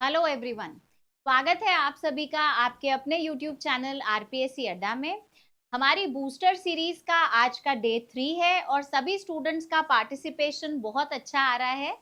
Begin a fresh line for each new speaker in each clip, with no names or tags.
Hello everyone. स्वागत है आप सभी का आपके अपने यूट्यूब चैनल आरपीएससी अड्डा में। हमारी बूस्टर सीरीज का आज का डे 3 है और सभी स्टूडेंट्स का पार्टिसिपेशन बहुत अच्छा आ रहा है।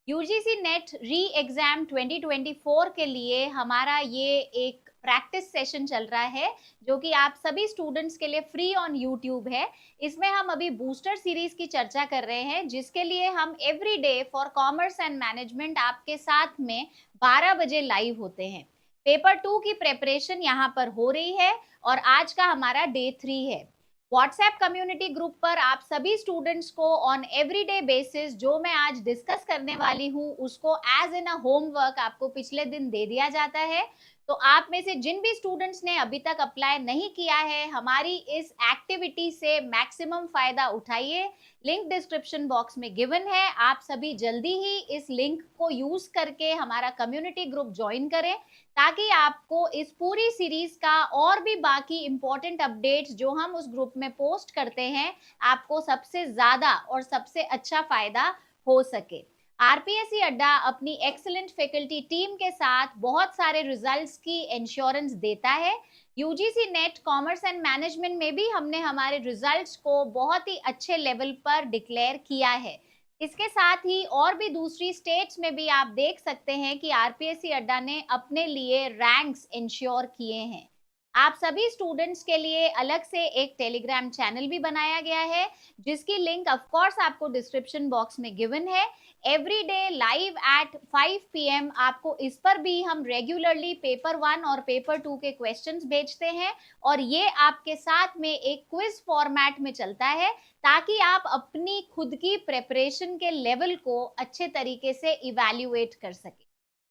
यूजीसी नेट री एग्जाम 2024 के लिए हमारा ये एक प्रैक्टिस सेशन चल रहा है जो कि आप सभी स्टूडेंट्स के लिए फ्री ऑन यूट्यूब है। इसमें हम अभी बूस्टर सीरीज की चर्चा कर रहे हैं जिसके लिए हम every day for commerce and management आपके साथ में 12 बजे लाइव होते हैं। पेपर 2 की प्रेपरेशन यहाँ पर हो रही है और आज का हमारा डे 3 है। व्हाट्सएप कम्युनिटी ग्रुप पर आप सभी स्टूडेंट्स को ऑन एवरीडे बेसिस जो मैं आज डिस्कस करने वाली हूँ उसको एज एन अ होमवर्क आपको पिछले दिन दे दिया जाता है। तो आप में से जिन भी स्टूडेंट्स ने अभी तक अप्लाई नहीं किया है, हमारी इस एक्टिविटी से मैक्सिमम फायदा उठाइए। लिंक डिस्क्रिप्शन बॉक्स में गिवन है। आप सभी जल्दी ही इस लिंक को यूज करके हमारा कम्युनिटी ग्रुप ज्वाइन करें ताकि आपको इस पूरी सीरीज का और भी बाकी इंपॉर्टेंट अपडेट्स जो हम उस ग्रुप में पोस्ट करते हैं आपको सबसे ज्यादा और सबसे अच्छा फायदा हो सके। आरपीएससी अड्डा अपनी एक्सीलेंट फैकल्टी टीम के साथ बहुत सारे रिजल्ट्स की इंश्योरेंस देता है। UGC net commerce and management में भी हमने हमारे रिजल्ट्स को बहुत ही अच्छे लेवल पर डिक्लेयर किया है। इसके साथ ही और भी दूसरी स्टेट्स में भी आप देख सकते हैं कि आरपीएससी अड्डा ने अपने लिए रैंक्स इंश्योर किए हैं। आप सभी स्टूडेंट्स के लिए अलग से एक टेलीग्राम चैनल भी बनाया गया है जिसकी लिंक ऑफ कोर्स आपको डिस्क्रिप्शन बॉक्स में गिवन है। Every day live at 5 PM आपको इस पर भी हम रेगुलरली पेपर 1 और पेपर 2 के क्वेश्चंस भेजते हैं और ये आपके साथ में एक क्विज फॉर्मेट में चलता है ताकि आप अपनी खुद की प्रेपरेशन के लेवल को अच्छे तरीके से इवैल्यूएट कर सकें।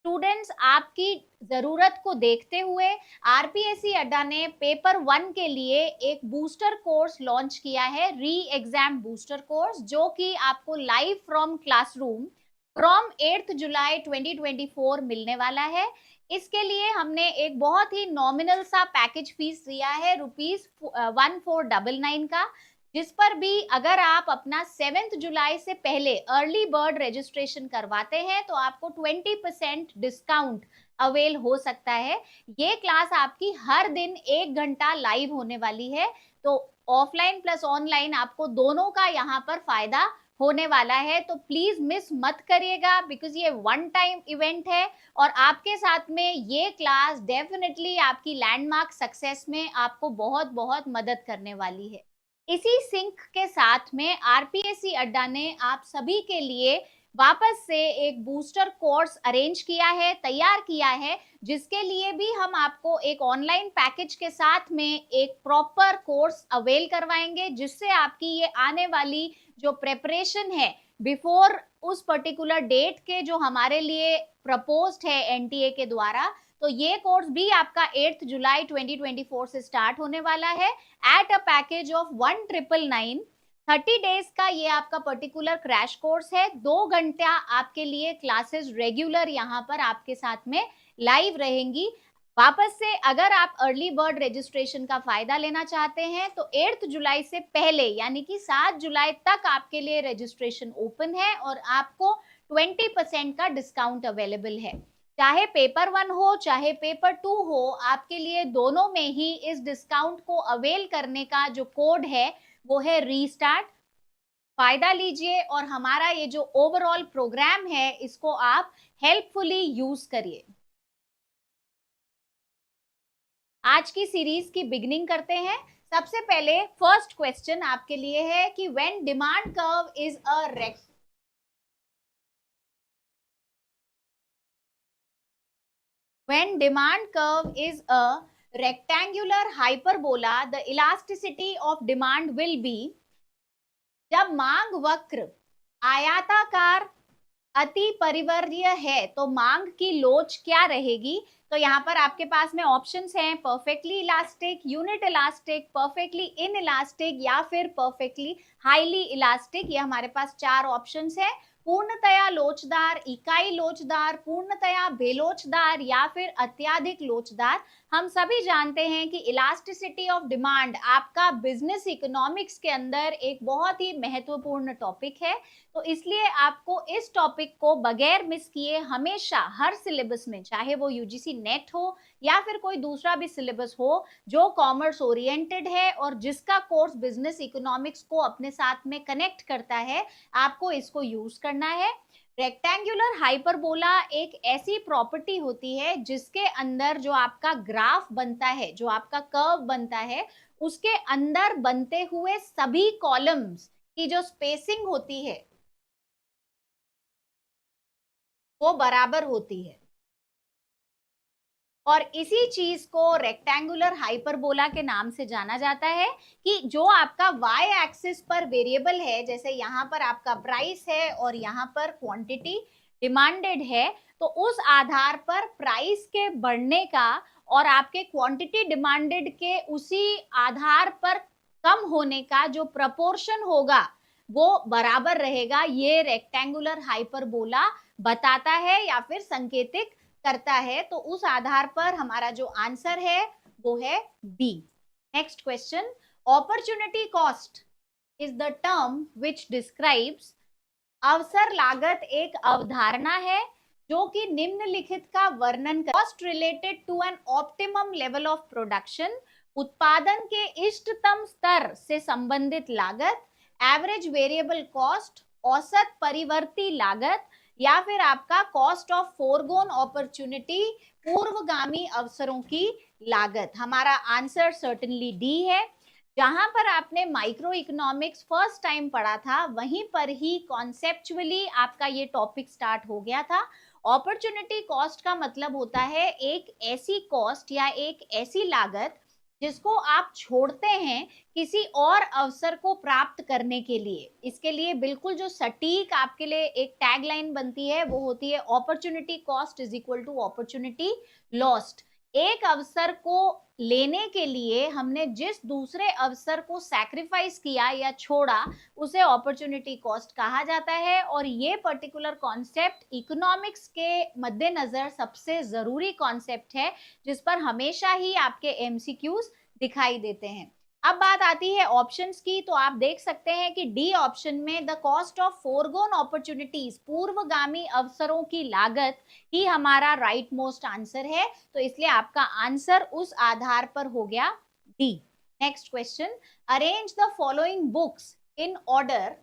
स्टूडेंट्स, आपकी जरूरत को देखते हुए आरपीएससी अड्डा ने पेपर 1 के लिए एक बूस्टर कोर्स लॉन्च किया है, री एग्जाम बूस्टर कोर्स, जो कि आपको लाइव फ्रॉम क्लासरूम फ्रॉम 8 जुलाई 2024 मिलने वाला है। इसके लिए हमने एक बहुत ही नॉमिनल सा पैकेज फीस दिया है ₹1499 का, जिस पर भी अगर आप अपना 7 जुलाई से पहले अर्ली बर्ड रजिस्ट्रेशन करवाते हैं तो आपको 20% डिस्काउंट अवेल हो सकता है। ये क्लास आपकी हर दिन 1 घंटा लाइव होने वाली है, तो ऑफलाइन प्लस ऑनलाइन आपको दोनों का यहाँ पर फायदा होने वाला है। तो प्लीज मिस मत करिएगा बिकॉज ये वन टाइम इवेंट है और आपके साथ में ये क्लास डेफिनेटली आपकी लैंडमार्क सक्सेस में आपको बहुत बहुत मदद करने वाली है। इसी सिंक के साथ में आरपीएससी अड्डा ने आप सभी के लिए वापस से एक बूस्टर कोर्स अरेंज किया है, तैयार किया है, जिसके लिए भी हम आपको एक ऑनलाइन पैकेज के साथ में एक प्रॉपर कोर्स अवेल करवाएंगे जिससे आपकी ये आने वाली जो प्रेपरेशन है बिफोर उस पर्टिकुलर डेट के जो हमारे लिए प्रपोज्ड है एनटीए के द्वारा, तो ये कोर्स भी आपका 8 जुलाई 2024 से स्टार्ट होने वाला है at a package of 1999। 30 days का ये आपका पर्टिकुलर क्रैश कोर्स है। 2 घंटा आपके लिए क्लासेस रेगुलर यहाँ पर आपके साथ में लाइव रहेंगी। वापस से अगर आप अर्ली बर्ड रजिस्ट्रेशन का फायदा लेना चाहते हैं तो 8 जुलाई से पहले यानी कि 7 जुलाई तक आपके लिए रजिस्ट्रेशन ओपन है और आपको 20% का डिस्काउंट अवेलेबल है। चाहे पेपर 1 हो चाहे पेपर 2 हो, आपके लिए दोनों में ही इस डिस्काउंट को अवेल करने का जो कोड है वो है रीस्टार्ट। फायदा लीजिए और हमारा ये जो ओवरऑल प्रोग्राम है इसको आप हेल्पफुली यूज करिए। आज की सीरीज की बिगनिंग करते हैं। सबसे पहले फर्स्ट क्वेश्चन आपके लिए है कि when demand curve is a When demand curve is a rectangular hyperbola, the elasticity of demand will be। जब मांग वक्र आयताकार अति परिवर्य है तो मांग की लोच क्या रहेगी? तो यहाँ पर आपके पास में ऑप्शंस हैं perfectly elastic, unit elastic, perfectly in elastic या फिर परफेक्टली हाईली इलास्टिक। ये हमारे पास 4 ऑप्शंस हैं। पूर्णतया लोचदार, इकाई लोचदार, पूर्णतया बेलोचदार या फिर अत्यधिक लोचदार। हम सभी जानते हैं कि इलास्टिसिटी ऑफ डिमांड आपका बिजनेस इकोनॉमिक्स के अंदर एक बहुत ही महत्वपूर्ण टॉपिक है, तो इसलिए आपको इस टॉपिक को बगैर मिस किए हमेशा हर सिलेबस में, चाहे वो यूजीसी नेट हो या फिर कोई दूसरा भी सिलेबस हो जो कॉमर्स ओरिएंटेड है और जिसका कोर्स बिजनेस इकोनॉमिक्स को अपने साथ में कनेक्ट करता है, आपको इसको यूज करना है। रेक्टेंगुलर हाइपरबोला एक ऐसी प्रॉपर्टी होती है जिसके अंदर जो आपका ग्राफ बनता है, जो आपका कर्व बनता है, उसके अंदर बनते हुए सभी कॉलम्स की जो स्पेसिंग होती है वो बराबर होती है, और इसी चीज को रेक्टेंगुलर हाइपरबोला के नाम से जाना जाता है कि जो आपका वाई एक्सिस पर वेरिएबल है, जैसे यहाँ पर आपका प्राइस है और यहाँ पर क्वांटिटी डिमांडेड है, तो उस आधार पर प्राइस के बढ़ने का और आपके क्वांटिटी डिमांडेड के उसी आधार पर कम होने का जो प्रपोर्शन होगा वो बराबर रहेगा। ये रेक्टेंगुलर हाइपरबोला बताता है या फिर संकेतिक करता है। तो उस आधार पर हमारा जो आंसर है वो है B. Next question, opportunity cost is the term which describes, अवसर लागत एक अवधारणा है जो कि निम्नलिखित का वर्णन कर, cost related to an optimum level of production, उत्पादन के इष्टतम स्तर से संबंधित लागत, एवरेज वेरिएबल कॉस्ट, औसत परिवर्ती लागत, या फिर आपका कॉस्ट ऑफ फोरगोन अपॉर्चुनिटी, पूर्वगामी अवसरों की लागत। हमारा आंसर सर्टेनली डी है। जहां पर आपने माइक्रो इकोनॉमिक्स फर्स्ट टाइम पढ़ा था वहीं पर ही कॉन्सेप्चुअली आपका ये टॉपिक स्टार्ट हो गया था। अपॉर्चुनिटी कॉस्ट का मतलब होता है एक ऐसी कॉस्ट या एक ऐसी लागत जिसको आप छोड़ते हैं किसी और अवसर को प्राप्त करने के लिए। इसके लिए बिल्कुल जो सटीक आपके लिए एक टैगलाइन बनती है वो होती है opportunity cost is equal to opportunity lost. एक अवसर को लेने के लिए हमने जिस दूसरे अवसर को सैक्रिफाइस किया या छोड़ा उसे अपॉर्चुनिटी कॉस्ट कहा जाता है। और ये पर्टिकुलर कॉन्सेप्ट इकोनॉमिक्स के मद्देनजर सबसे जरूरी कॉन्सेप्ट है जिस पर हमेशा ही आपके एमसीक्यूज दिखाई देते हैं। अब बात आती है ऑप्शंस की, तो आप देख सकते हैं कि डी ऑप्शन में द कॉस्ट ऑफ फोरगोन अपॉर्चुनिटीज, पूर्वगामी अवसरों की लागत ही हमारा राइट मोस्ट आंसर है, तो इसलिए आपका आंसर उस आधार पर हो गया D. Next question, arrange the following books in order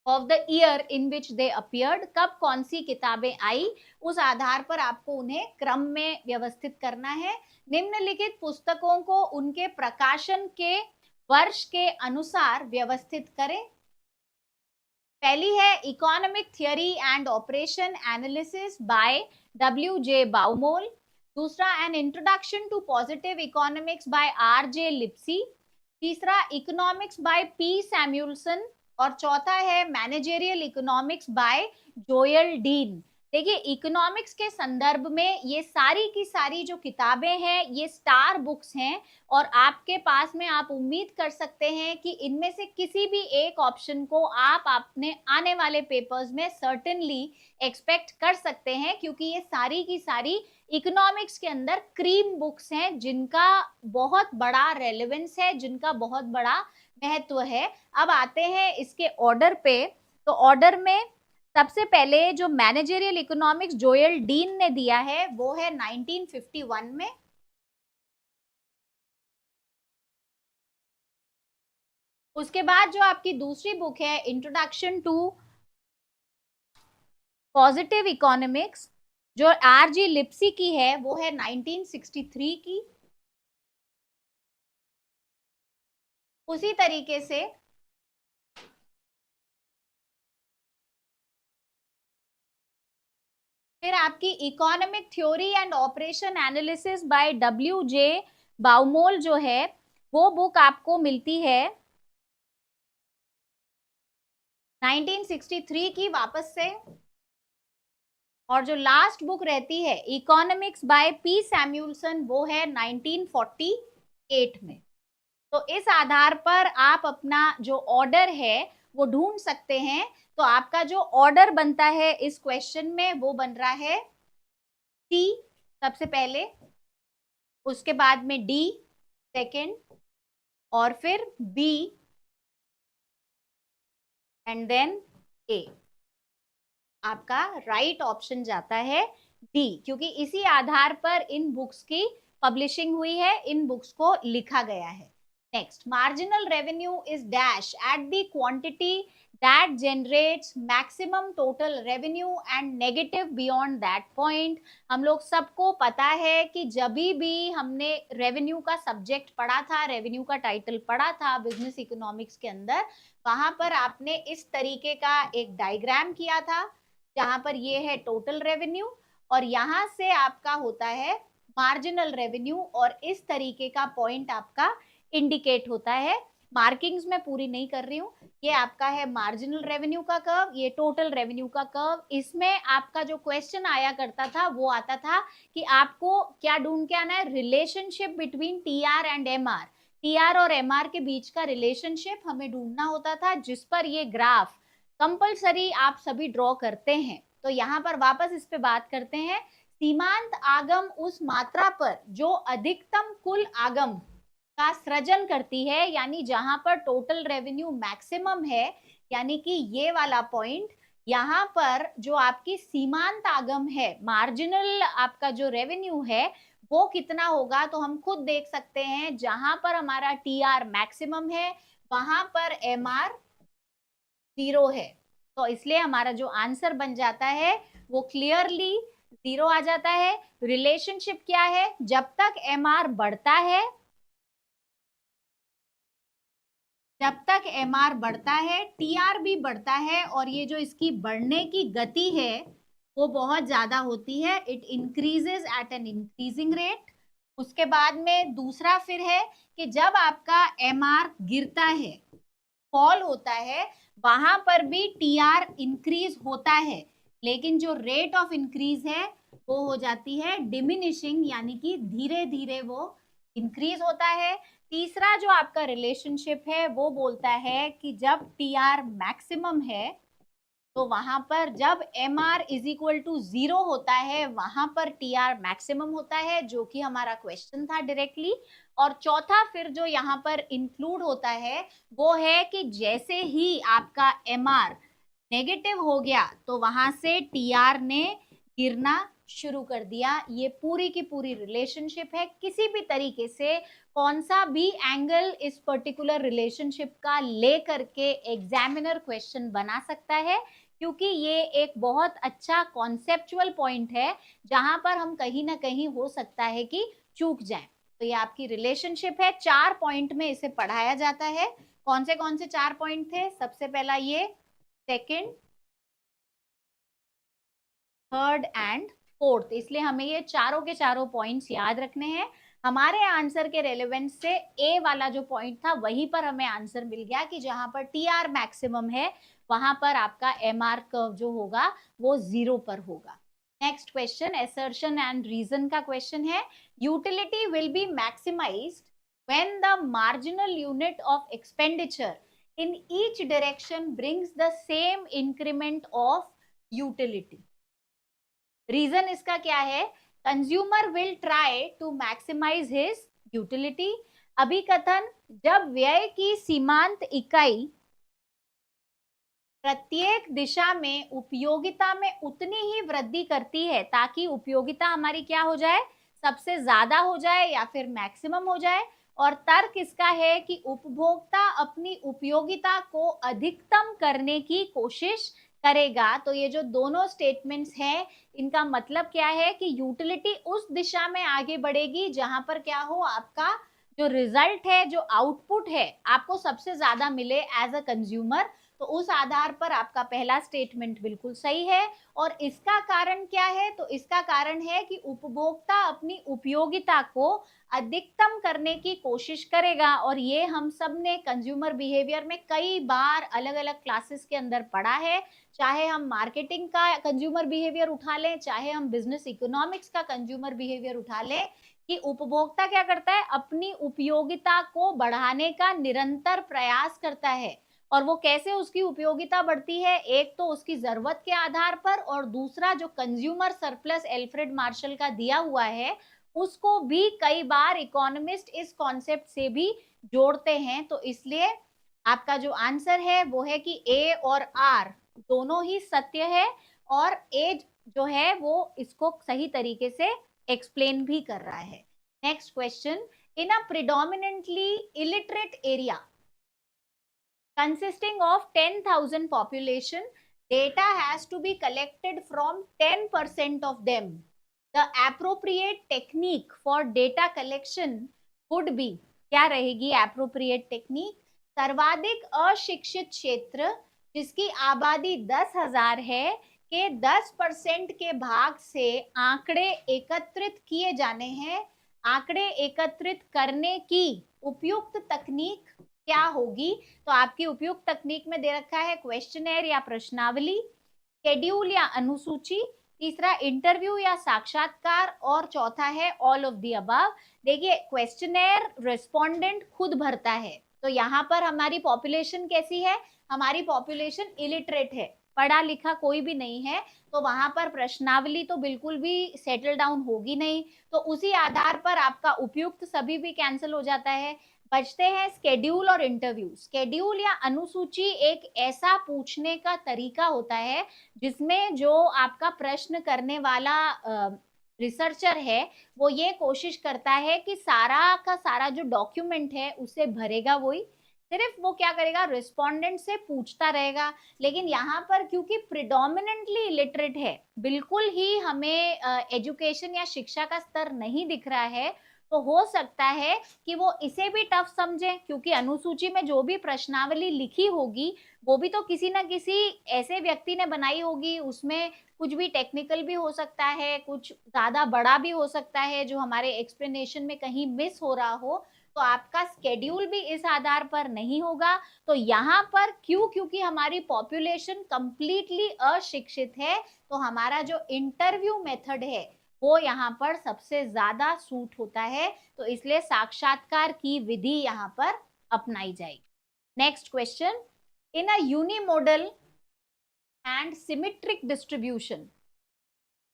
of the year in which they appeared, कब कौन सी किताबें आई उस आधार पर आपको उन्हें क्रम में व्यवस्थित करना है। निम्नलिखित पुस्तकों को उनके प्रकाशन के वर्ष के अनुसार व्यवस्थित करें। पहली है economic theory and operation analysis by W.J. Baumol, दूसरा an introduction to positive economics by R.J. Lipsey, तीसरा इकोनॉमिक्स बाय P. सैमुअल्सन, और चौथा है managerial economics by Joel Dean. देखिए इकोनॉमिक्स के संदर्भ में ये सारी की सारी जो किताबें हैं ये स्टार बुक्स हैं और आपके पास में आप उम्मीद कर सकते हैं कि इनमें से किसी भी एक ऑप्शन को आप अपने आने वाले पेपर्स में सर्टेनली एक्सपेक्ट कर सकते हैं, क्योंकि ये सारी की सारी इकोनॉमिक्स के अंदर क्रीम बुक्स हैं जिनका बहुत बड़ा रेलेवेंस है, जिनका बहुत बड़ा महत्व है। अब आते हैं इसके ऑर्डर पे, तो ऑर्डर में सबसे पहले जो मैनेजरियल इकोनॉमिक्स जोयल डीन ने दिया है वो है 1951 में। उसके बाद जो आपकी दूसरी बुक है इंट्रोडक्शन टू पॉजिटिव इकोनॉमिक्स जो R.J. लिप्सी की है वो है 1963 की। उसी तरीके से फिर आपकी economic theory and operation analysis by W.J. बाउमोल जो है वो बुक आपको मिलती है 1963 की वापस से। और जो लास्ट बुक रहती है इकोनॉमिक्स बाय P. सैमुअल्सन वो है 1948 में। तो इस आधार पर आप अपना जो ऑर्डर है वो ढूंढ सकते हैं। तो आपका जो ऑर्डर बनता है इस क्वेश्चन में वो बन रहा है सी सबसे पहले, उसके बाद में डी सेकंड, और फिर बी, एंड देन ए। आपका राइट ऑप्शन जाता है डी, क्योंकि इसी आधार पर इन बुक्स की पब्लिशिंग हुई है, इन बुक्स को लिखा गया है। Next, marginal revenue is dash at the quantity that generates maximum total revenue and negative beyond that point। हम लोग सबको पता है कि जब भी हमने रेवेन्यू का सब्जेक्ट पढ़ा था, रेवेन्यू का टाइटल पढ़ा था बिजनेस इकोनॉमिक्स के अंदर, वहां पर आपने इस तरीके का एक डायग्राम किया था, जहां पर ये है टोटल रेवेन्यू और यहां से आपका होता है मार्जिनल रेवेन्यू, और इस तरीके का पॉइंट आपका इंडिकेट होता है। मार्किंग्स में पूरी नहीं कर रही हूँ, ये आपका है मार्जिनल रेवेन्यू का कर्व, ये टोटल रेवेन्यू का कर्व। इसमें आपका जो क्वेश्चन आया करता था वो आता था कि आपको क्या ढूंढ के आना है, relationship between TR and MR. TR और एमआर के बीच का रिलेशनशिप हमें ढूंढना होता था, जिस पर ये ग्राफ कंपलसरी आप सभी ड्रॉ करते हैं। तो यहाँ पर वापस इस पे बात करते हैं। सीमांत आगम उस मात्रा पर जो अधिकतम कुल आगम का सृजन करती है, यानी जहां पर टोटल रेवेन्यू मैक्सिमम है, यानी कि ये वाला पॉइंट, यहाँ पर जो आपकी सीमांत आगम है, मार्जिनल आपका जो रेवेन्यू है वो कितना होगा, तो हम खुद देख सकते हैं जहां पर हमारा टीआर मैक्सिमम है वहां पर एमआर 0 है। तो इसलिए हमारा जो आंसर बन जाता है वो क्लियरली 0 आ जाता है। रिलेशनशिप क्या है, जब तक एमआर बढ़ता है, जब तक एमआर बढ़ता है टीआर भी बढ़ता है, और ये जो इसकी बढ़ने की गति है वो बहुत ज्यादा होती है, it increases eight an increasing rate. उसके बाद में दूसरा फिर है कि जब आपका एमआर गिरता है, फॉल होता है, वहां पर भी टीआर इंक्रीज होता है, लेकिन जो रेट ऑफ इंक्रीज है वो हो जाती है डिमिनिशिंग, यानी कि धीरे धीरे वो इंक्रीज होता है। तीसरा जो आपका रिलेशनशिप है वो बोलता है कि जब टीआर मैक्सिमम है तो वहां पर जब M R is equal to 0 होता है वहां पर टीआर मैक्सिमम होता है, जो कि हमारा क्वेश्चन था डायरेक्टली। और चौथा फिर जो यहाँ पर इंक्लूड होता है वो है कि जैसे ही आपका एम आर नेगेटिव हो गया तो वहां से टीआर ने गिरना शुरू कर दिया। ये पूरी की पूरी रिलेशनशिप है। किसी भी तरीके से कौन सा भी एंगल इस पर्टिकुलर रिलेशनशिप का ले करके एग्जामिनर क्वेश्चन बना सकता है, क्योंकि ये एक बहुत अच्छा कॉन्सेप्चुअल पॉइंट है जहां पर हम कहीं ना कहीं हो सकता है कि चूक जाए। तो ये आपकी रिलेशनशिप है, 4 पॉइंट में इसे पढ़ाया जाता है। कौन से 4 पॉइंट थे, सबसे पहला ये, सेकंड, थर्ड एंड फोर्थ, इसलिए हमें ये चारों के चारों पॉइंट्स याद रखने हैं। हमारे आंसर के रेलेवेंस से ए वाला जो पॉइंट था वहीं पर हमें आंसर मिल गया कि जहां पर टीआर मैक्सिमम है वहां पर आपका एमआर कर्व जो होगा वो 0 पर होगा। Next question assertion and reason का क्वेश्चन है। Utility will be maximized when the marginal unit of expenditure in each direction brings the same increment of utility। Reason इसका क्या है, consumer will try to maximize his utility. अभिकथन, जब व्यय की सीमांत इकाई प्रत्येक दिशा में उपयोगिता में उतनी ही वृद्धि करती है ताकि उपयोगिता हमारी क्या हो जाए, सबसे ज्यादा हो जाए या फिर मैक्सिमम हो जाए। और तर्क इसका है कि उपभोक्ता अपनी उपयोगिता को अधिकतम करने की कोशिश करेगा। तो ये जो दोनों स्टेटमेंट्स हैं इनका मतलब क्या है कि यूटिलिटी उस दिशा में आगे बढ़ेगी जहां पर क्या हो, आपका जो रिजल्ट है, जो आउटपुट है, आपको सबसे ज्यादा मिले एज अ कंज्यूमर। तो उस आधार पर आपका पहला स्टेटमेंट बिल्कुल सही है। और इसका कारण क्या है, तो इसका कारण है कि उपभोक्ता अपनी उपयोगिता को अधिकतम करने की कोशिश करेगा। और ये हम सब ने कंज्यूमर बिहेवियर में कई बार अलग अलग क्लासेस के अंदर पढ़ा है, चाहे हम मार्केटिंग का कंज्यूमर बिहेवियर उठा लें, चाहे हम बिजनेस इकोनॉमिक्स का कंज्यूमर बिहेवियर उठा लें, कि उपभोक्ता क्या करता है, अपनी उपयोगिता को बढ़ाने का निरंतर प्रयास करता है। और वो कैसे उसकी उपयोगिता बढ़ती है, एक तो उसकी जरूरत के आधार पर, और दूसरा जो कंज्यूमर सरप्लस एल्फ्रेड मार्शल का दिया हुआ है उसको भी कई बार इकोनॉमिस्ट इस कॉन्सेप्ट से भी जोड़ते हैं। तो इसलिए आपका जो आंसर है वो है कि ए और आर दोनों ही सत्य है, और ए जो है वो इसको सही तरीके से एक्सप्लेन भी कर रहा है। Next question, in a predominantly illiterate area consisting of 10,000 population, data has to be collected from 10% of them. The appropriate technique for data collection would be, क्या रहेगी appropriate technique? सर्वाधिक अशिक्षित क्षेत्र जिसकी आबादी 10,000 है के 10% के भाग से आंकड़े एकत्रित किए जाने हैं। आंकड़े एकत्रित करने की उपयुक्त तकनीक क्या होगी? तो आपकी उपयुक्त तकनीक में दे रखा है क्वेश्चनर या प्रश्नावली, शेड्यूल या अनुसूची, तीसरा इंटरव्यू या साक्षात्कार, और चौथा है ऑल ऑफ द अबव। देखिए क्वेश्चनर रिस्पोंडेंट खुद भरता है, तो यहाँ पर हमारी पॉपुलेशन कैसी है? हमारी पॉपुलेशन इलिटरेट है, पढ़ा लिखा कोई भी नहीं है, तो वहां पर प्रश्नावली तो बिल्कुल भी सेटल डाउन होगी नहीं, तो उसी आधार पर आपका उपयुक्त सभी भी कैंसिल हो जाता है। बचते हैं स्केड्यूल और इंटरव्यू। स्केड्यूल या अनुसूची एक ऐसा पूछने का तरीका होता है जिसमें जो आपका प्रश्न करने वाला रिसर्चर है वो ये कोशिश करता है कि सारा का सारा जो डॉक्यूमेंट है उसे भरेगा वही, सिर्फ वो क्या करेगा, रिस्पोंडेंट से पूछता रहेगा। लेकिन यहाँ पर क्योंकि प्रिडोमिनेंटली इलिटरेट है, बिल्कुल ही हमें एजुकेशन या शिक्षा का स्तर नहीं दिख रहा है, तो हो सकता है कि वो इसे भी टफ समझे, क्योंकि अनुसूची में जो भी प्रश्नावली लिखी होगी वो भी तो किसी ना किसी ऐसे व्यक्ति ने बनाई होगी, उसमें कुछ भी टेक्निकल भी हो सकता है, कुछ ज्यादा बड़ा भी हो सकता है जो हमारे एक्सप्लेनेशन में कहीं मिस हो रहा हो, तो आपका स्केड्यूल भी इस आधार पर नहीं होगा। तो यहाँ पर क्यों? क्योंकि हमारी पॉपुलेशन कंप्लीटली अशिक्षित है, तो हमारा जो इंटरव्यू मेथड है वो यहाँ पर सबसे ज्यादा सूट होता है, तो इसलिए साक्षात्कार की विधि यहाँ पर अपनाई जाएगी। Next question, in a यूनिमोडल and symmetric distribution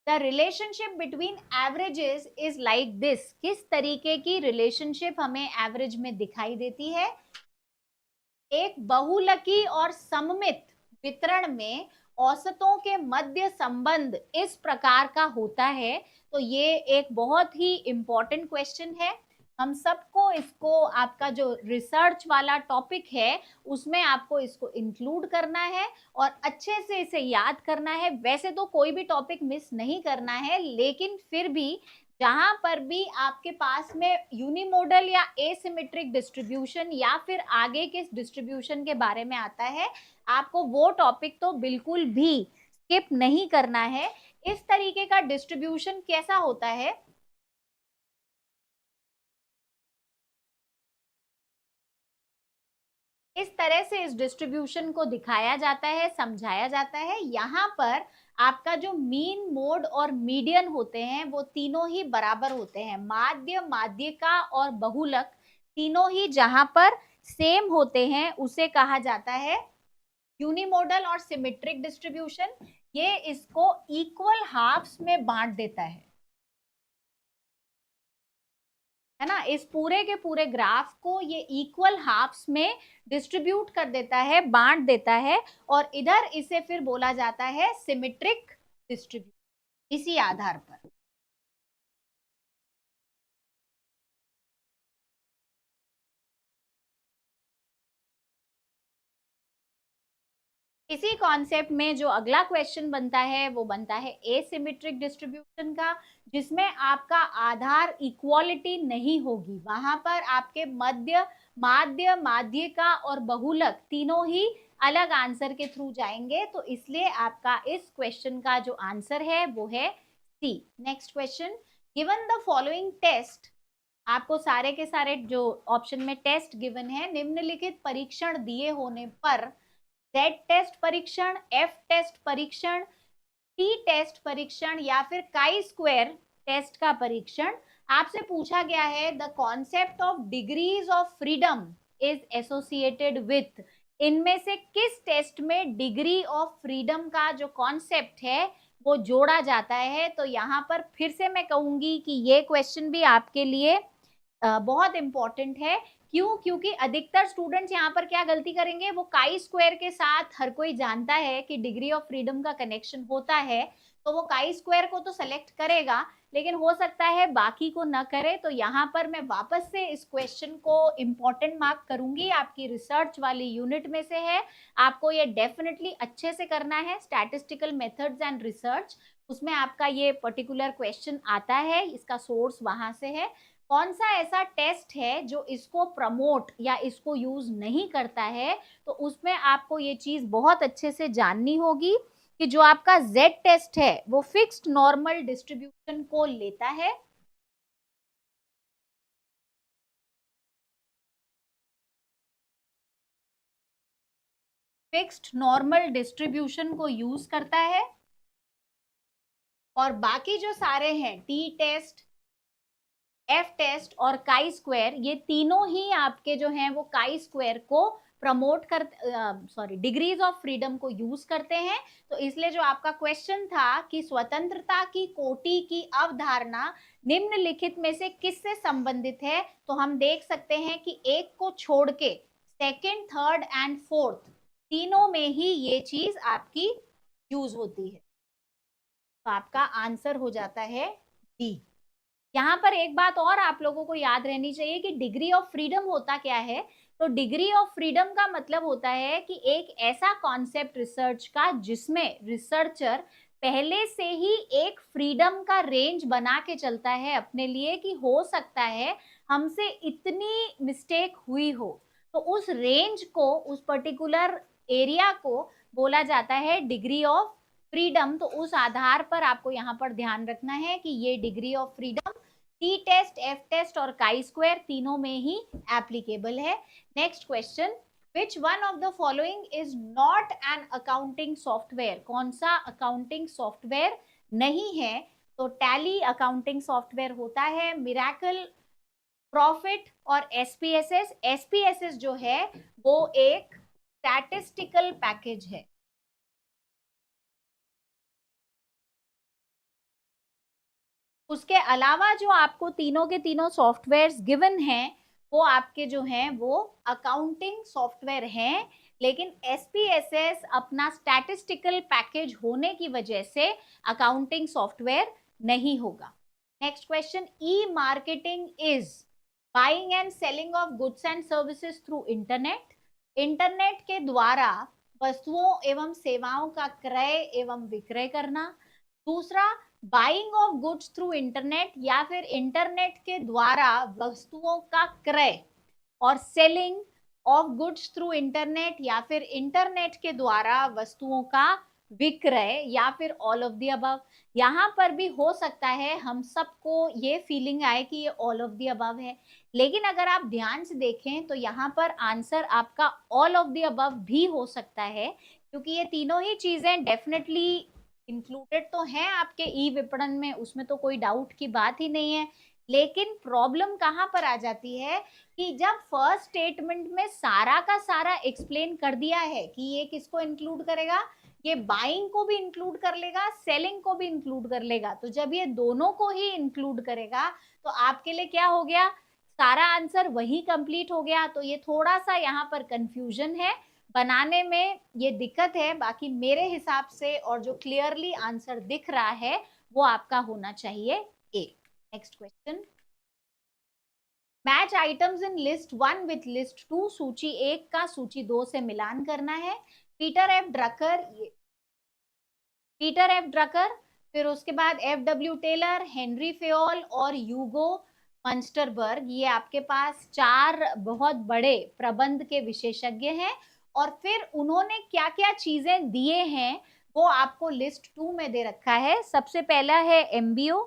the relationship between averages is like this. किस तरीके की रिलेशनशिप हमें एवरेज में दिखाई देती है? एक बहुलकी और सममित वितरण में औसतों के मध्य संबंध इस प्रकार का होता है। तो ये एक बहुत ही इंपॉर्टेंट क्वेश्चन है, हम सबको इसको, आपका जो रिसर्च वाला टॉपिक है उसमें आपको इसको इंक्लूड करना है और अच्छे से इसे याद करना है। वैसे तो कोई भी टॉपिक मिस नहीं करना है, लेकिन फिर भी जहां पर भी आपके पास में यूनिमोडल या एसिमेट्रिक डिस्ट्रीब्यूशन या फिर आगे के डिस्ट्रीब्यूशन के बारे में आता है, आपको वो टॉपिक तो बिल्कुल भी स्किप नहीं करना है। इस तरीके का डिस्ट्रीब्यूशन कैसा होता है? इस तरह से इस डिस्ट्रीब्यूशन को दिखाया जाता है, समझाया जाता है। यहाँ पर आपका जो मीन, मोड और मीडियन होते हैं वो तीनों ही बराबर होते हैं। माध्य, माध्यिका और बहुलक तीनों ही जहां पर सेम होते हैं उसे कहा जाता है यूनिमोडल और सिमेट्रिक डिस्ट्रीब्यूशन। ये इसको इक्वल हाफ्स में बांट देता है ना, इस पूरे के पूरे ग्राफ को ये इक्वल हाफ्स में डिस्ट्रीब्यूट कर देता है, बांट देता है, और इधर इसे फिर बोला जाता है सिमेट्रिक डिस्ट्रीब्यूशन इसी आधार पर। इसी कॉन्सेप्ट में जो अगला क्वेश्चन बनता है वो बनता है एसिमेट्रिक डिस्ट्रीब्यूशन का, जिसमें आपका आधार इक्वालिटी नहीं होगी, वहां पर आपके मध्य, माध्य, माध्यिका और बहुलक तीनों ही अलग आंसर के थ्रू जाएंगे। तो इसलिए आपका इस क्वेश्चन का जो आंसर है वो है C. Next question, given the following test, आपको सारे के सारे जो ऑप्शन में टेस्ट गिवन है, निम्नलिखित परीक्षण दिए होने पर जेड टेस्ट परीक्षण, एफ टेस्ट परीक्षण, टी टेस्ट परीक्षण या फिर काई स्क्वायर टेस्ट का परीक्षण, आपसे पूछा गया है the concept of degrees of freedom is associated with, इनमें से किस टेस्ट में डिग्री ऑफ फ्रीडम का जो कॉन्सेप्ट है वो जोड़ा जाता है? तो यहाँ पर फिर से मैं कहूंगी कि ये क्वेश्चन भी आपके लिए बहुत इंपॉर्टेंट है। क्यों? क्योंकि अधिकतर स्टूडेंट्स यहाँ पर क्या गलती करेंगे, वो काई स्क्वायर के साथ हर कोई जानता है कि डिग्री ऑफ फ्रीडम का कनेक्शन होता है, तो वो काई स्क्वायर को तो सेलेक्ट करेगा, लेकिन हो सकता है बाकी को न करे। तो यहाँ पर मैं वापस से इस क्वेश्चन को इंपॉर्टेंट मार्क करूंगी, आपकी रिसर्च वाली यूनिट में से है, आपको ये डेफिनेटली अच्छे से करना है। स्टैटिस्टिकल मेथड्स एंड रिसर्च, उसमें आपका ये पर्टिकुलर क्वेश्चन आता है, इसका सोर्स वहां से है। कौन सा ऐसा टेस्ट है जो इसको प्रमोट या इसको यूज नहीं करता है? तो उसमें आपको ये चीज बहुत अच्छे से जाननी होगी कि जो आपका Z टेस्ट है वो फिक्स्ड नॉर्मल डिस्ट्रीब्यूशन को लेता है। फिक्स्ड नॉर्मल डिस्ट्रीब्यूशन को यूज करता है, और बाकी जो सारे हैं टी टेस्ट, एफ टेस्ट और काई स्क्वायर, ये तीनों ही आपके जो हैं वो काई स्क्वायर को प्रमोट कर डिग्रीज ऑफ फ्रीडम को यूज करते हैं। तो इसलिए जो आपका क्वेश्चन था कि स्वतंत्रता की कोटि की अवधारणा निम्नलिखित में से किससे संबंधित है, तो हम देख सकते हैं कि एक को छोड़ के सेकेंड, थर्ड एंड फोर्थ तीनों में ही ये चीज आपकी यूज होती है। तो आपका आंसर हो जाता है डी। यहाँ पर एक बात और आप लोगों को याद रहनी चाहिए कि डिग्री ऑफ फ्रीडम होता क्या है। तो डिग्री ऑफ फ्रीडम का मतलब होता है कि एक ऐसा कॉन्सेप्ट रिसर्च का जिसमें रिसर्चर पहले से ही एक फ्रीडम का रेंज बना के चलता है अपने लिए, कि हो सकता है हमसे इतनी मिस्टेक हुई हो, तो उस रेंज को, उस पर्टिकुलर एरिया को बोला जाता है डिग्री ऑफ फ्रीडम। तो उस आधार पर आपको यहाँ पर ध्यान रखना है कि ये degree of freedom T test, F test और काई स्क्वायर तीनों में ही एप्लीकेबल है। Next question, which one of the following is not an accounting software? कौन सा अकाउंटिंग सॉफ्टवेयर नहीं है? तो टैली अकाउंटिंग सॉफ्टवेयर होता है, मिरेकल, प्रॉफिट और एसपीएसएस। एसपीएसएस जो है वो एक स्टैटिस्टिकल पैकेज है। उसके अलावा जो आपको तीनों के तीनों सॉफ्टवेयर्स गिवन हैं वो आपके जो हैं वो अकाउंटिंग सॉफ्टवेयर हैं, लेकिन एसपीएसएस अपना स्टैटिस्टिकल पैकेज होने की वजह से अकाउंटिंग सॉफ्टवेयर नहीं होगा। Next question, E marketing is buying and selling of goods and services through internet. Internet के द्वारा वस्तुओं एवं सेवाओं का क्रय एवं विक्रय करना। दूसरा, buying of goods through internet, या फिर इंटरनेट के द्वारा वस्तुओं का क्रय, और selling of goods through internet, या फिर इंटरनेट के द्वारा वस्तुओं का विक्रय, या फिर ऑल ऑफ द अबव। यहाँ पर भी हो सकता है हम सबको ये फीलिंग आए कि ये ऑल ऑफ द अबव है, लेकिन अगर आप ध्यान से देखें तो यहाँ पर आंसर आपका ऑल ऑफ द अबव भी हो सकता है, क्योंकि ये तीनों ही चीजें डेफिनेटली इंक्लूडेड तो हैं आपके ई विपणन में, उसमें तो कोई डाउट की बात ही नहीं है। लेकिन प्रॉब्लम कहाँ पर आ जाती है कि जब फर्स्ट स्टेटमेंट में सारा का सारा एक्सप्लेन कर दिया है कि ये किसको इंक्लूड करेगा, ये बाइंग को भी इंक्लूड कर लेगा, सेलिंग को भी इंक्लूड कर लेगा, तो जब ये दोनों को ही इंक्लूड करेगा तो आपके लिए क्या हो गया, सारा आंसर वही कंप्लीट हो गया। तो ये थोड़ा सा यहाँ पर कंफ्यूजन है, बनाने में ये दिक्कत है। बाकी मेरे हिसाब से और जो क्लियरली आंसर दिख रहा है वो आपका होना चाहिए A. Next question, match items in list 1 with list 2। सूची 1 का सूची 2 से मिलान करना है। पीटर एफ ड्रकर, फिर उसके बाद एफ डब्ल्यू टेलर, हेनरी फेओल और यूगो मंस्टरबर्ग, ये आपके पास 4 बहुत बड़े प्रबंध के विशेषज्ञ हैं। और फिर उन्होंने क्या क्या चीजें दिए हैं वो आपको लिस्ट 2 में दे रखा है। सबसे पहला है एमबीओ,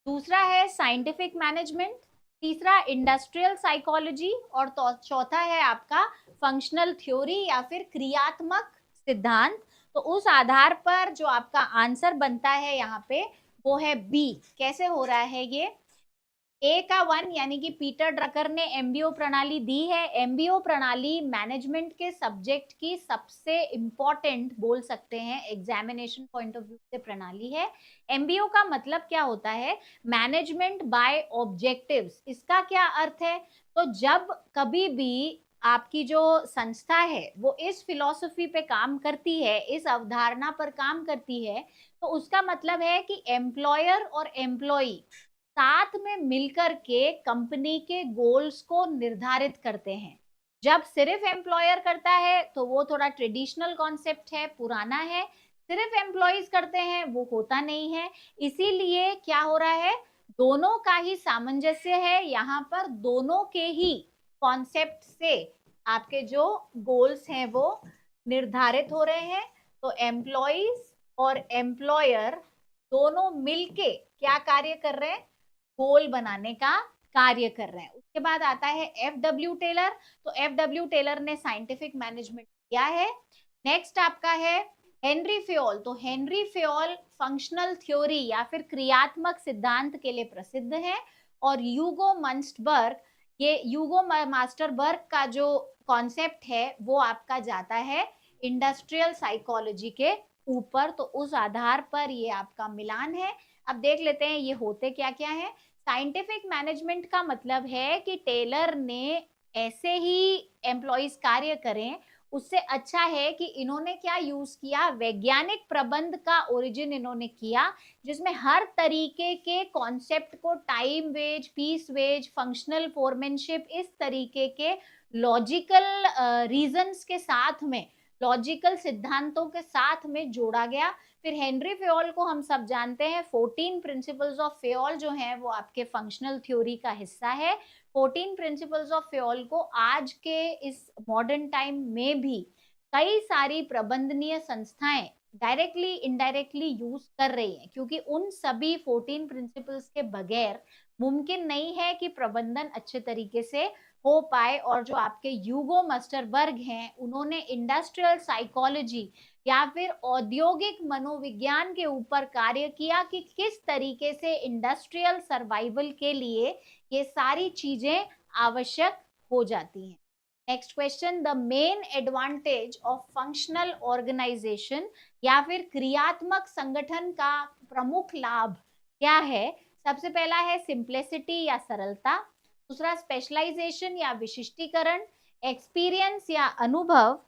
दूसरा है साइंटिफिक मैनेजमेंट, तीसरा इंडस्ट्रियल साइकोलॉजी, और चौथा है आपका फंक्शनल थ्योरी या फिर क्रियात्मक सिद्धांत। तो उस आधार पर जो आपका आंसर बनता है यहाँ पे वो है बी। कैसे हो रहा है ये, ए का 1 यानी कि पीटर ड्रकर ने एमबीओ प्रणाली दी है। एमबीओ प्रणाली मैनेजमेंट के सब्जेक्ट की सबसे इंपॉर्टेंट बोल सकते हैं एग्जामिनेशन पॉइंट ऑफ व्यू से प्रणाली है। एमबीओ का मतलब क्या होता है? Management by objectives. इसका क्या अर्थ है? तो जब कभी भी आपकी जो संस्था है वो इस फिलॉसफी पे काम करती है, इस अवधारणा पर काम करती है, तो उसका मतलब है कि एम्प्लॉयर और एम्प्लॉई साथ में मिलकर के कंपनी के गोल्स को निर्धारित करते हैं। जब सिर्फ एम्प्लॉयर करता है तो वो थोड़ा ट्रेडिशनल कॉन्सेप्ट है, पुराना है। सिर्फ एम्प्लॉयज करते हैं वो होता नहीं है। इसीलिए क्या हो रहा है, दोनों का ही सामंजस्य है यहाँ पर, दोनों के ही कॉन्सेप्ट से आपके जो गोल्स हैं वो निर्धारित हो रहे हैं। तो एम्प्लॉयज और एम्प्लॉयर दोनों मिलके क्या कार्य कर रहे हैं? गोल बनाने का कार्य कर रहे हैं। उसके बाद आता है एफ डब्ल्यू टेलर। तो एफ डब्ल्यू टेलर ने साइंटिफिक मैनेजमेंट किया है। नेक्स्ट आपका है हेनरी फ्योल। तो हेनरी फ्योल फंक्शनल थ्योरी या फिर क्रियात्मक सिद्धांत के लिए प्रसिद्ध है। और यूगो मंस्टबर्ग, ये यूगो मास्टरबर्ग का जो कॉन्सेप्ट है वो आपका जाता है इंडस्ट्रियल साइकोलॉजी के ऊपर। तो उस आधार पर ये आपका मिलान है। अब देख लेते हैं ये होते क्या क्या है। साइंटिफिक मैनेजमेंट का मतलब है कि टेलर ने ऐसे ही एम्प्लॉयज कार्य करें, उससे अच्छा है कि इन्होंने क्या यूज किया, वैज्ञानिक प्रबंध का ओरिजिन इन्होंने किया, जिसमें हर तरीके के कॉन्सेप्ट को time wage, piece wage, functional foremanship, इस तरीके के लॉजिकल रीजंस के साथ में, लॉजिकल सिद्धांतों के साथ में जोड़ा गया। फिर हेनरी फेयोल को हम सब जानते हैं, 14 प्रिंसिपल्स ऑफ फेयोल जो है वो आपके फंक्शनल थ्योरी का हिस्सा है। 14 प्रिंसिपल्स ऑफ फेयोल को आज के इस मॉडर्न टाइम में भी कई सारी प्रबंधनीय संस्थाएं डायरेक्टली इनडायरेक्टली यूज कर रही हैं, क्योंकि उन सभी 14 प्रिंसिपल्स के बगैर मुमकिन नहीं है कि प्रबंधन अच्छे तरीके से हो पाए। और जो आपके यूगो मस्टरबर्ग हैं, उन्होंने इंडस्ट्रियल साइकोलॉजी या फिर औद्योगिक मनोविज्ञान के ऊपर कार्य किया कि किस तरीके से इंडस्ट्रियल सर्वाइवल के लिए ये सारी चीजें आवश्यक हो जाती हैं। Next question, the main advantage of functional organisation या फिर क्रियात्मक संगठन का प्रमुख लाभ क्या है? सबसे पहला है सिंप्लिसिटी या सरलता, दूसरा स्पेशलाइजेशन या विशिष्टीकरण, एक्सपीरियंस या अनुभव,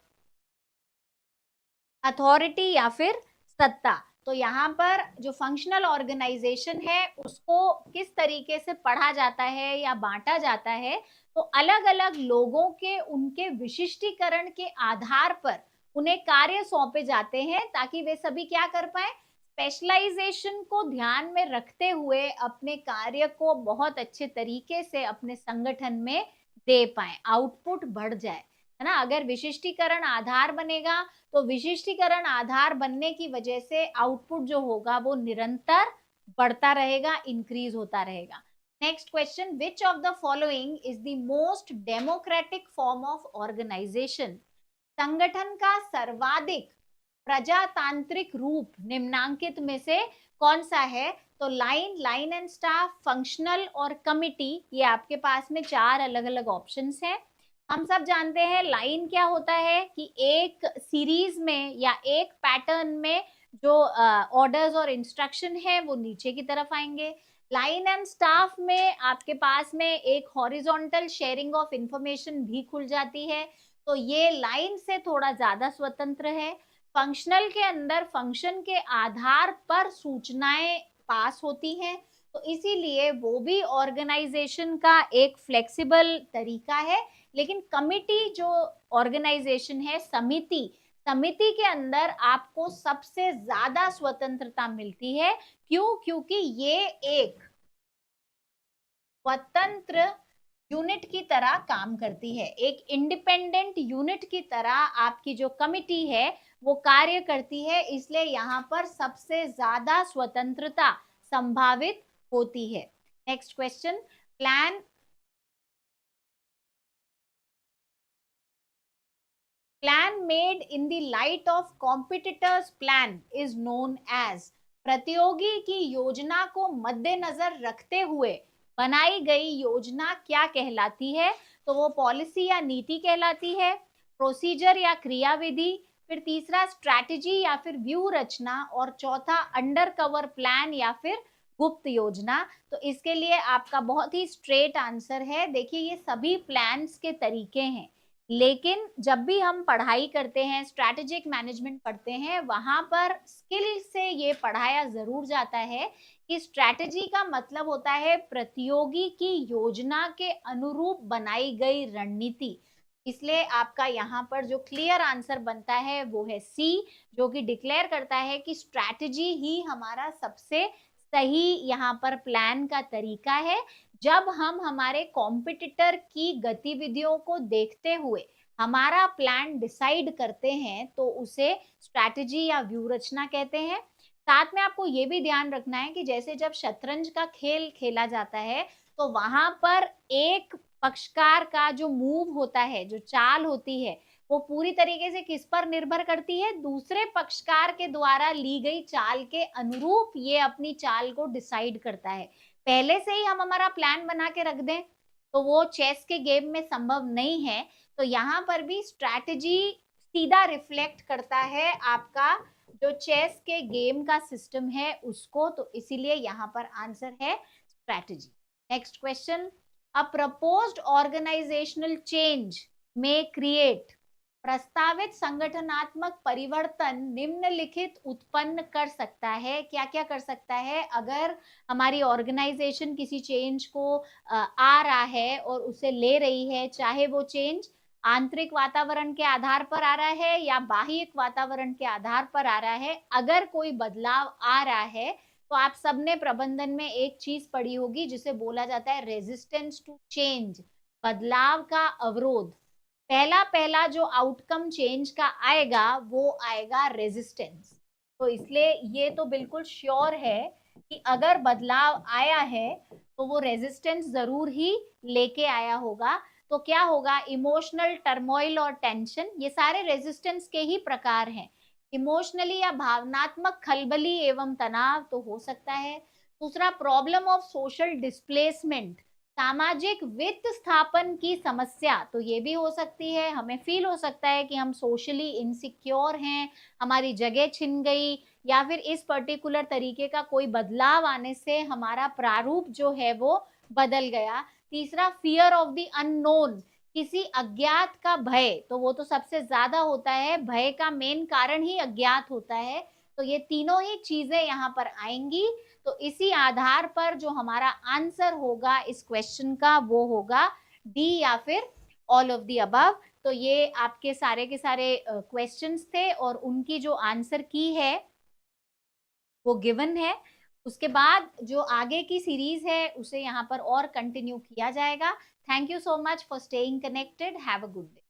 अथॉरिटी या फिर सत्ता। तो यहाँ पर जो फंक्शनल ऑर्गेनाइजेशन है उसको किस तरीके से पढ़ा जाता है या बांटा जाता है, तो अलग अलग लोगों के उनके विशिष्टीकरण के आधार पर उन्हें कार्य सौंपे जाते हैं, ताकि वे सभी क्या कर पाए, स्पेशलाइजेशन को ध्यान में रखते हुए अपने कार्य को बहुत अच्छे तरीके से अपने संगठन में दे पाए, आउटपुट बढ़ जाए, है ना। अगर विशिष्टीकरण आधार बनेगा तो विशिष्टीकरण आधार बनने की वजह से आउटपुट जो होगा वो निरंतर बढ़ता रहेगा, इंक्रीज होता रहेगा। Next question, which of the following is the most democratic form of organisation? संगठन का सर्वाधिक प्रजातांत्रिक रूप निम्नांकित में से कौन सा है? तो लाइन एंड स्टाफ, फंक्शनल और कमिटी, ये आपके पास में चार अलग अलग ऑप्शंस हैं। हम सब जानते हैं लाइन क्या होता है कि एक सीरीज में या एक पैटर्न में जो ऑर्डर्स और इंस्ट्रक्शन है वो नीचे की तरफ आएंगे। लाइन एंड स्टाफ में आपके पास में एक हॉरिजॉन्टल शेयरिंग ऑफ इंफॉर्मेशन भी खुल जाती है, तो ये लाइन से थोड़ा ज्यादा स्वतंत्र है। फंक्शनल के अंदर फंक्शन के आधार पर सूचनाएं पास होती हैं, तो इसीलिए वो भी ऑर्गेनाइजेशन का एक फ्लेक्सिबल तरीका है। लेकिन कमिटी जो ऑर्गेनाइजेशन है, समिति, समिति के अंदर आपको सबसे ज्यादा स्वतंत्रता मिलती है। क्यों? क्योंकि ये एक स्वतंत्र यूनिट की तरह काम करती है, एक इंडिपेंडेंट यूनिट की तरह आपकी जो कमिटी है वो कार्य करती है, इसलिए यहाँ पर सबसे ज्यादा स्वतंत्रता संभावित होती है। Next question, plan made in the light of competitors plan is known as, प्रतियोगी की योजना को मद्देनजर रखते हुए बनाई गई योजना क्या कहलाती है? तो वो पॉलिसी या नीति कहलाती है, प्रोसीजर या क्रियाविधि, फिर तीसरा स्ट्रैटेजी या फिर व्यू रचना, और चौथा अंडर कवर प्लान या फिर गुप्त योजना। तो इसके लिए आपका बहुत ही स्ट्रेट आंसर है। देखिए, ये सभी प्लान्स के तरीके हैं, लेकिन जब भी हम पढ़ाई करते हैं, स्ट्रैटेजिक मैनेजमेंट पढ़ते हैं, वहां पर स्किल से ये पढ़ाया जरूर जाता है कि स्ट्रैटेजी का मतलब होता है प्रतियोगी की योजना के अनुरूप बनाई गई रणनीति। इसलिए आपका यहाँ पर जो क्लियर आंसर बनता है वो है सी, जो कि डिक्लेयर करता है कि स्ट्रैटेजी ही हमारा सबसे सही यहाँ पर प्लान का तरीका है। जब हम हमारे कॉम्पिटिटर की गतिविधियों को देखते हुए हमारा प्लान डिसाइड करते हैं तो उसे स्ट्रैटेजी या व्यू रचना कहते हैं। साथ में आपको ये भी ध्यान रखना है कि जैसे जब शतरंज का खेल खेला जाता है तो वहां पर एक पक्षकार का जो मूव होता है, जो चाल होती है, वो पूरी तरीके से किस पर निर्भर करती है? दूसरे पक्षकार के द्वारा ली गई चाल के अनुरूप ये अपनी चाल को डिसाइड करता है। पहले से ही हम हमारा प्लान बना के रख दें तो वो चेस के गेम में संभव नहीं है। तो यहाँ पर भी स्ट्रैटेजी सीधा रिफ्लेक्ट करता है आपका जो चेस के गेम का सिस्टम है उसको, तो इसीलिए यहाँ पर आंसर है स्ट्रैटेजी। नेक्स्ट क्वेश्चन, अ प्रपोज्ड ऑर्गेनाइजेशनल चेंज में क्रिएट, प्रस्तावित संगठनात्मक परिवर्तन निम्नलिखित उत्पन्न कर सकता है। क्या क्या कर सकता है? अगर हमारी ऑर्गेनाइजेशन किसी चेंज को आ रहा है और उसे ले रही है, चाहे वो चेंज आंतरिक वातावरण के आधार पर आ रहा है या बाह्य वातावरण के आधार पर आ रहा है, अगर कोई बदलाव आ रहा है तो आप सबने प्रबंधन में एक चीज पढ़ी होगी जिसे बोला जाता है रेजिस्टेंस टू चेंज, बदलाव का अवरोध। पहला पहला जो आउटकम चेंज का आएगा वो आएगा रेजिस्टेंस। तो इसलिए ये तो बिल्कुल श्योर है कि अगर बदलाव आया है तो वो रेजिस्टेंस जरूर ही लेके आया होगा। तो क्या होगा? इमोशनल टर्मोइल और टेंशन, ये सारे रेजिस्टेंस के ही प्रकार हैं। इमोशनली या भावनात्मक खलबली एवं तनाव तो हो सकता है। दूसरा, प्रॉब्लम ऑफ सोशल डिस्प्लेसमेंट, सामाजिक वित्त स्थापन की समस्या, तो ये भी हो सकती है। हमें फील हो सकता है कि हम सोशली इनसिक्योर हैं, हमारी जगह छिन गई, या फिर इस पर्टिकुलर तरीके का कोई बदलाव आने से हमारा प्रारूप जो है वो बदल गया। तीसरा, फियर ऑफ द अननोन, किसी अज्ञात का भय, तो वो तो सबसे ज्यादा होता है, भय का मेन कारण ही अज्ञात होता है। तो ये तीनों ही चीजें यहाँ पर आएंगी। तो इसी आधार पर जो हमारा आंसर होगा इस क्वेश्चन का वो होगा डी या फिर ऑल ऑफ द अबव। तो ये आपके सारे के सारे क्वेश्चंस थे और उनकी जो आंसर की है वो गिवन है। उसके बाद जो आगे की सीरीज है उसे यहाँ पर और कंटिन्यू किया जाएगा। Thank you so much for staying connected. Have a good day.